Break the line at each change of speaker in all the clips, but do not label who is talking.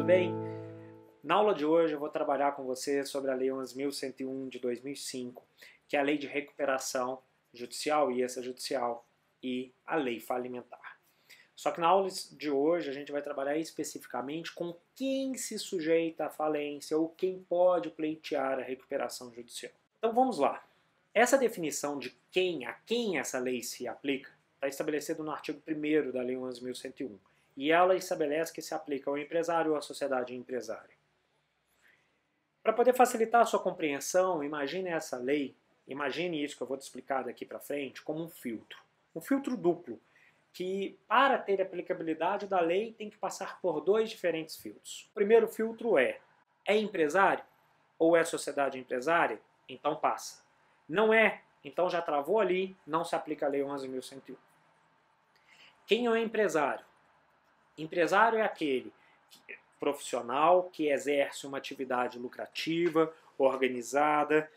bem? Na aula de hoje eu vou trabalhar com você sobre a Lei 11.101 de 2005, que é a Lei de Recuperação Judicial e Extrajudicial e a Lei Falimentar. Só que na aula de hoje a gente vai trabalhar especificamente com quem se sujeita à falência ou quem pode pleitear a recuperação judicial. Então vamos lá. Essa definição de a quem essa lei se aplica está estabelecida no artigo 1º da Lei 11.101 e ela estabelece que se aplica ao empresário ou à sociedade empresária. Para poder facilitar a sua compreensão, imagine essa lei, imagine isso que eu vou te explicar daqui para frente, como um filtro duplo, que para ter aplicabilidade da lei tem que passar por dois diferentes filtros. O primeiro filtro é empresário ou é sociedade empresária? Então passa. Não é, então já travou ali, não se aplica a Lei 11.101. Quem é o empresário? Empresário é aquele profissional que exerce uma atividade lucrativa, organizada,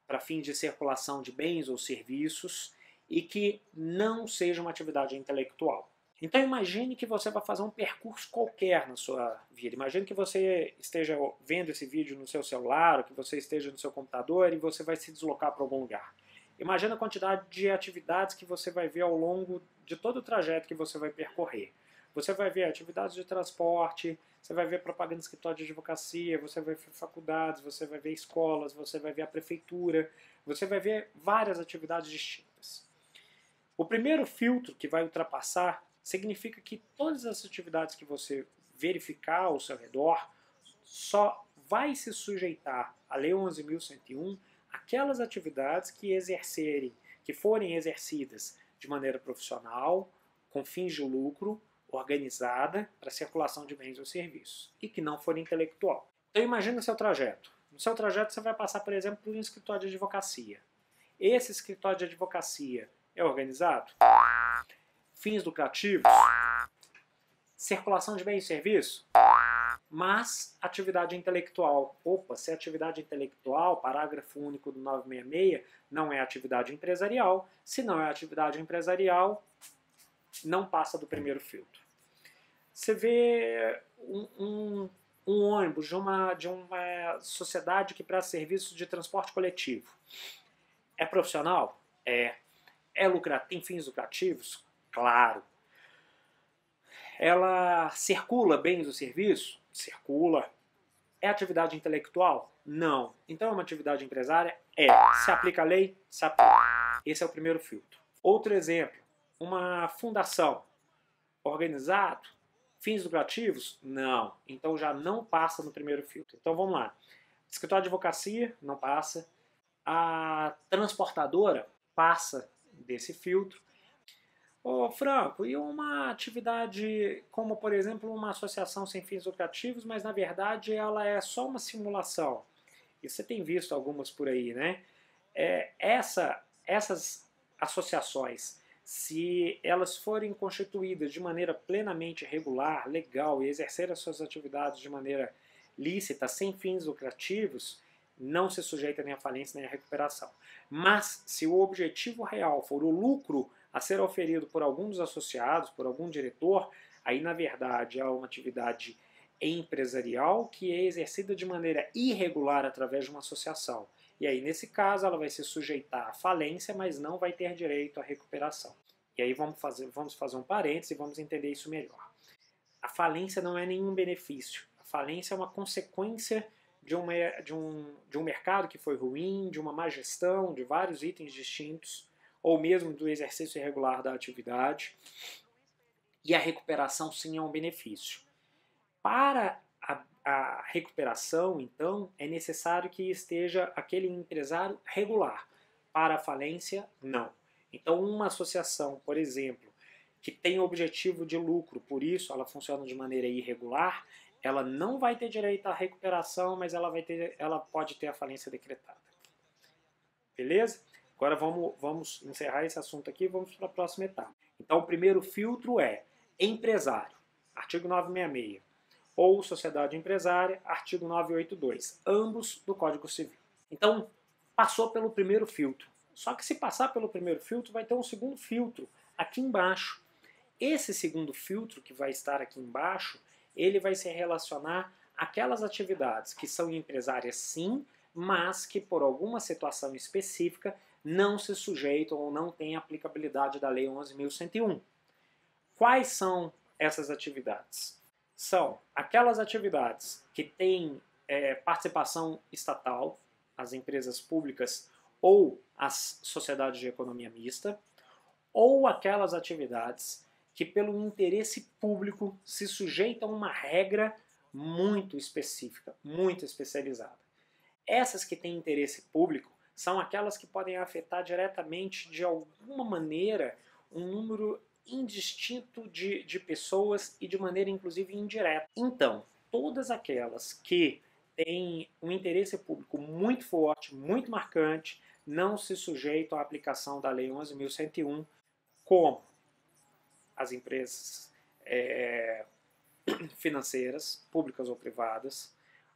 para fins de circulação de bens ou serviços e que não seja uma atividade intelectual. Então imagine que você vai fazer um percurso qualquer na sua vida. Imagine que você esteja vendo esse vídeo no seu celular, ou que você esteja no seu computador e você vai se deslocar para algum lugar. Imagine a quantidade de atividades que você vai ver ao longo de todo o trajeto que você vai percorrer. Você vai ver atividades de transporte, você vai ver propaganda de escritório de advocacia, você vai ver faculdades, você vai ver escolas, você vai ver a prefeitura, você vai ver várias atividades distintas. O primeiro filtro que vai ultrapassar significa que todas as atividades que você verificar ao seu redor só vai se sujeitar à Lei 11.101 aquelas atividades que forem exercidas de maneira profissional, com fins de lucro, organizada para circulação de bens ou serviços e que não for intelectual. Então imagine o seu trajeto. No seu trajeto você vai passar, por exemplo, por um escritório de advocacia. Esse escritório de advocacia é organizado? Fins lucrativos? Circulação de bens e serviços? Mas atividade intelectual. Opa, se é atividade intelectual, parágrafo único do 966, não é atividade empresarial. Se não é atividade empresarial, não passa do primeiro filtro. Você vê um ônibus de uma sociedade que presta serviços de transporte coletivo. É profissional? É. Tem fins lucrativos? Claro. Ela circula bens ou serviços? Circula. É atividade intelectual? Não. Então é uma atividade empresária? É. Se aplica a lei? Se aplica. Esse é o primeiro filtro. Outro exemplo, uma fundação. Organizado? Fins lucrativos? Não. Então já não passa no primeiro filtro. Então vamos lá. Escritório de advocacia? Não passa. A transportadora? Passa desse filtro. Ô Franco, e uma atividade como, por exemplo, uma associação sem fins lucrativos, mas na verdade ela é só uma simulação? E você tem visto algumas por aí, né? Essas associações, se elas forem constituídas de maneira plenamente regular, legal, e exercer as suas atividades de maneira lícita, sem fins lucrativos, não se sujeita nem à falência nem à recuperação. Mas, se o objetivo real for o lucro a ser oferido por algum dos associados, por algum diretor, aí, na verdade, é uma atividade empresarial que é exercida de maneira irregular através de uma associação. E aí, nesse caso, ela vai se sujeitar à falência, mas não vai ter direito à recuperação. E aí vamos fazer um parênteses e vamos entender isso melhor. A falência não é nenhum benefício. A falência é uma consequência de um mercado que foi ruim, de uma má gestão, de vários itens distintos, ou mesmo do exercício irregular da atividade. E a recuperação, sim, é um benefício. Para a recuperação, então, é necessário que esteja aquele empresário regular. Para a falência, não. Então, uma associação, por exemplo, que tem objetivo de lucro, por isso ela funciona de maneira irregular, ela não vai ter direito à recuperação, mas ela pode ter a falência decretada. Beleza? Agora vamos encerrar esse assunto aqui e vamos para a próxima etapa. Então, o primeiro filtro é empresário, artigo 966. Ou sociedade empresária, artigo 982, ambos do Código Civil. Então, passou pelo primeiro filtro. Só que se passar pelo primeiro filtro, vai ter um segundo filtro aqui embaixo. Esse segundo filtro que vai estar aqui embaixo, ele vai se relacionar àquelas atividades que são empresárias sim, mas que por alguma situação específica não se sujeitam ou não têm aplicabilidade da Lei 11.101. Quais são essas atividades? São aquelas atividades que têm participação estatal, as empresas públicas ou as sociedades de economia mista, ou aquelas atividades que pelo interesse público se sujeitam a uma regra muito específica, muito especializada. Essas que têm interesse público são aquelas que podem afetar diretamente, de alguma maneira, um número indistinto de pessoas e de maneira inclusive indireta. Então, todas aquelas que têm um interesse público muito forte, muito marcante, não se sujeitam à aplicação da Lei 11.101, como as empresas financeiras, públicas ou privadas,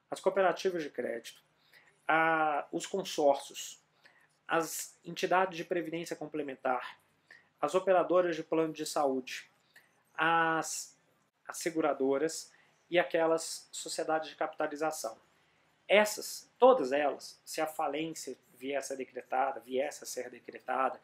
as cooperativas de crédito, os consórcios, as entidades de previdência complementar, as operadoras de plano de saúde, as seguradoras e aquelas sociedades de capitalização. Essas, todas elas, se a falência viesse a ser decretada,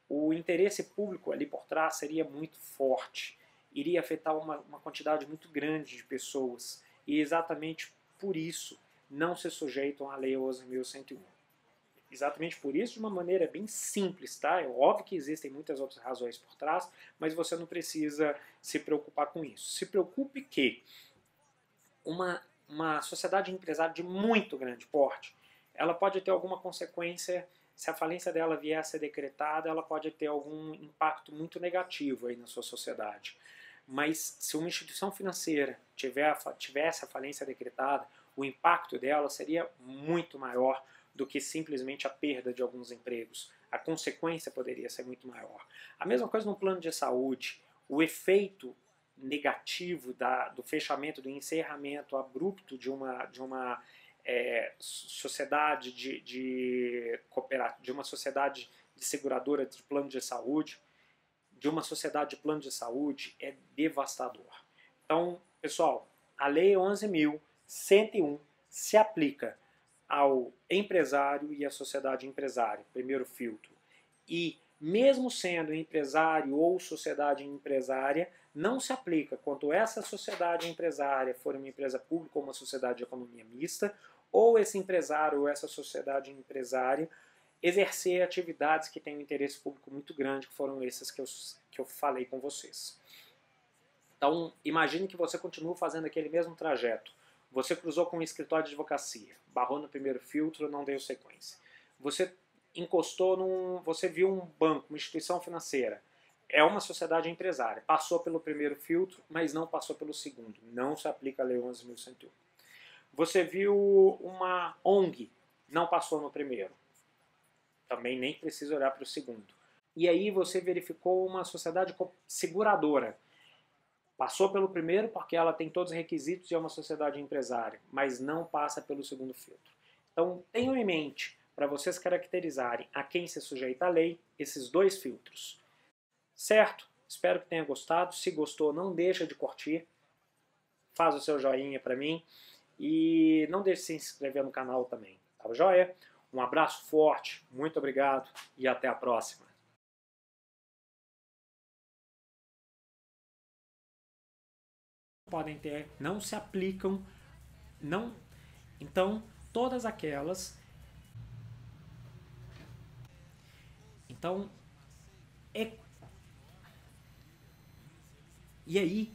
o interesse público ali por trás seria muito forte, iria afetar uma quantidade muito grande de pessoas, e exatamente por isso não se sujeitam à Lei 11.101. Exatamente por isso, de uma maneira bem simples, tá? É óbvio que existem muitas outras razões por trás, mas você não precisa se preocupar com isso. Se preocupe que uma sociedade empresária de muito grande porte, ela pode ter alguma consequência. Se a falência dela vier a ser decretada, ela pode ter algum impacto muito negativo aí na sua sociedade. Mas se uma instituição financeira tivesse a falência decretada, o impacto dela seria muito maior do que simplesmente a perda de alguns empregos. A consequência poderia ser muito maior. A mesma coisa no plano de saúde. O efeito negativo do fechamento, do encerramento abrupto de uma sociedade de uma sociedade de seguradora de plano de saúde, de uma sociedade de plano de saúde, é devastador. Então, pessoal, a Lei 11.101 se aplica ao empresário e à sociedade empresária, primeiro filtro. E, mesmo sendo empresário ou sociedade empresária, não se aplica quando essa sociedade empresária for uma empresa pública ou uma sociedade de economia mista, ou esse empresário ou essa sociedade empresária exercer atividades que têm um interesse público muito grande, que foram essas que eu falei com vocês. Então, imagine que você continua fazendo aquele mesmo trajeto. Você cruzou com um escritório de advocacia, barrou no primeiro filtro, não deu sequência. Você você viu um banco, uma instituição financeira, é uma sociedade empresária, passou pelo primeiro filtro, mas não passou pelo segundo, não se aplica a Lei 11.101. Você viu uma ONG, não passou no primeiro, também nem precisa olhar para o segundo. E aí você verificou uma sociedade seguradora, passou pelo primeiro porque ela tem todos os requisitos e é uma sociedade empresária, mas não passa pelo segundo filtro. Então tenham em mente, para vocês caracterizarem a quem se sujeita à lei, esses dois filtros. Certo? Espero que tenha gostado. Se gostou, não deixa de curtir. Faz o seu joinha para mim. E não deixe de se inscrever no canal também. Tá joia? Um abraço forte, muito obrigado e até a próxima. Podem ter, não se aplicam, não. Então, todas aquelas. Então, e aí